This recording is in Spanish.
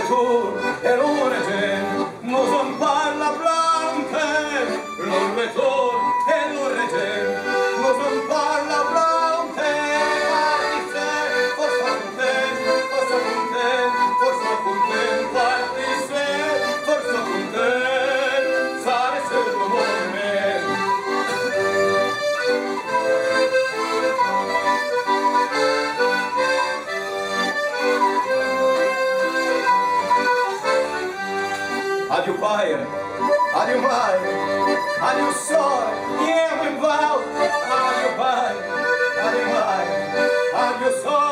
retour et le retour, nous on parle blanche, le retour et le retour, nous on parle blanche, forza content, forza content, forza content, forza content, sare sul movimento. Adieu fire, adieu mare, adieu sole, io mi vado, adieu fire, adieu mare, adieu sole.